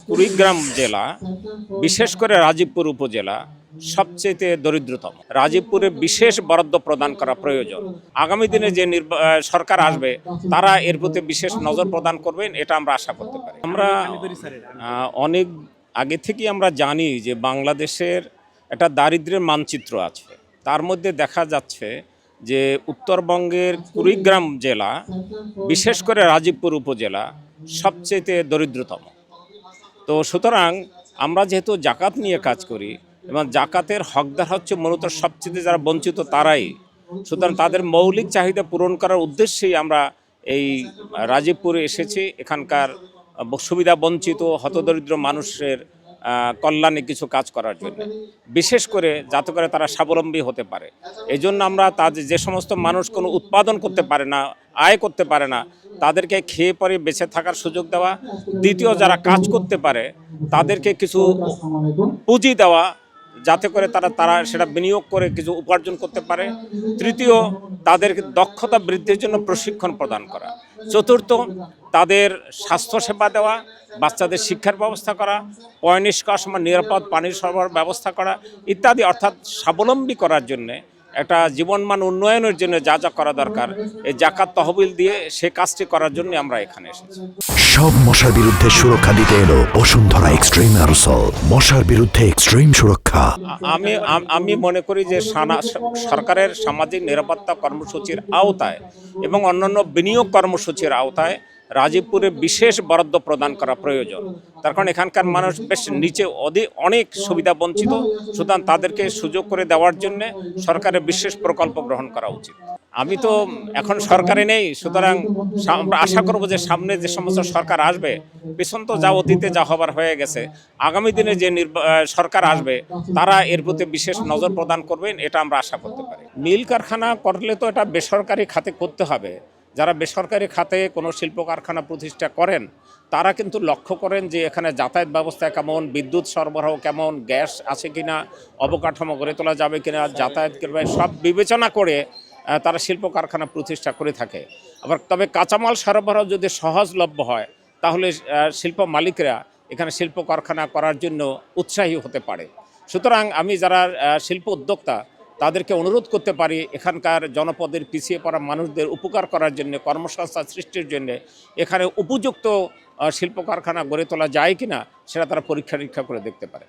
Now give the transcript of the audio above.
কুড়িগ্রাম জেলা, বিশেষ করে রাজীবপুর উপজেলা সবচেয়ে দরিদ্রতম। রাজীবপুরে বিশেষ বরাদ্দ প্রদান করা প্রয়োজন। আগামী দিনে যে সরকার আসবে তারা এর প্রতি বিশেষ নজর প্রদান করবেন, এটা আমরা আশা করতে পারি। আমরা অনেক আগে থেকেই আমরা জানি যে বাংলাদেশের একটা দারিদ্র্যের মানচিত্র আছে। তার মধ্যে দেখা যাচ্ছে যে উত্তরবঙ্গের কুড়িগ্রাম জেলা, বিশেষ করে রাজীবপুর উপজেলা সবচেয়ে দরিদ্রতম। তো সুতরাং আমরা যেহেতু জাকাত নিয়ে কাজ করি এবং জাকাতের হকদার হচ্ছে মূলত সবচেয়ে যারা বঞ্চিত তারাই, সুতরাং তাদের মৌলিক চাহিদা পূরণ করার উদ্দেশ্যেই আমরা এই রাজীবপুরে এসেছি। এখানকার সুবিধা বঞ্চিত হতদরিদ্র মানুষের কল্যাণে কিছু কাজ করার জন্য, বিশেষ করে যাতে করে তারা স্বাবলম্বী হতে পারে। এই জন্য আমরা তাদের যে সমস্ত মানুষ কোনো উৎপাদন করতে পারে না, আয় করতে পারে না, তাদেরকে খেয়ে পরে বেঁচে থাকার সুযোগ দেওয়া। দ্বিতীয়, যারা কাজ করতে পারে তাদেরকে কিছু পুঁজি দেওয়া, যাতে করে তারা সেটা বিনিয়োগ করে কিছু উপার্জন করতে পারে। তৃতীয়, তাদেরকে দক্ষতা বৃদ্ধির জন্য প্রশিক্ষণ প্রদান করা। চতুর্থ, তাদের স্বাস্থ্যসেবা দেওয়া, বাচ্চাদের শিক্ষার ব্যবস্থা করা, পয় নিষ্কাশন নিরাপদ পানির সরবরাহ ব্যবস্থা করা ইত্যাদি। অর্থাৎ স্বাবলম্বী করার জন্যে, একটা জীবনমান উন্নয়নের জন্য যা যা করা দরকার এই জাকাত তহবিল দিয়ে সে কাজটি করার জন্য আমরা এখানে এসেছি। সব মশার বিরুদ্ধে সুরক্ষা দিতে এলো বসুন্ধরা এক্সট্রিম অ্যারোসল, মশার বিরুদ্ধে এক্সট্রিম সুরক্ষা। আমি মনে করি যে সরকারের সামাজিক নিরাপত্তা কর্মসূচির আওতায় এবং অন্যান্য বিনিয়োগ কর্মসূচির আওতায় রাজীবপুরে বিশেষ বরাদ্দ প্রদান করা প্রয়োজন। তার কারণ এখানকার মানুষ বেশ নিচে অনেক সুবিধা বঞ্চিত, সুতরাং তাদেরকে সুযোগ করে দেওয়ার জন্য সরকারের বিশেষ প্রকল্প গ্রহণ করা উচিত। আমি তো এখন সরকারে নেই, সুতরাং আমরা আশা করব যে সামনে যে সমস্ত সরকার আসবে, পেছন তো যা অতীতে যা হবার হয়ে গেছে, আগামী দিনে যে সরকার আসবে তারা এর প্রতি বিশেষ নজর প্রদান করবেন, এটা আমরা আশা করতে পারি। মিল কারখানা করলে তো এটা বেসরকারি খাতে করতে হবে। যারা বেসরকারি খাতে কোনো শিল্প কারখানা প্রতিষ্ঠা করেন তারা কিন্তু লক্ষ্য করেন যে এখানে যাতায়াত ব্যবস্থা কেমন, বিদ্যুৎ সরবরাহ কেমন, গ্যাস আছে কিনা, অবকাঠামো গড়ে তোলা যাবে কিনা, যাতায়াত করবে, সব বিবেচনা করে তারা শিল্প কারখানা প্রতিষ্ঠা করে থাকে। আবার তবে কাঁচামাল সরবরাহ যদি সহজলভ্য হয় তাহলে শিল্প মালিকরা এখানে শিল্প কারখানা করার জন্য উৎসাহী হতে পারে। সুতরাং আমি যারা শিল্প উদ্যোক্তা তাদেরকে অনুরোধ করতে পারি, এখানকার জনপদের পিছিয়ে পড়া মানুষদের উপকার করার জন্য, কর্মসংস্থান সৃষ্টির জন্য এখানে উপযুক্ত শিল্প কারখানা গড়ে তোলা যায় কিনা সেটা তারা পরীক্ষা নিরীক্ষা করে দেখতে পারে।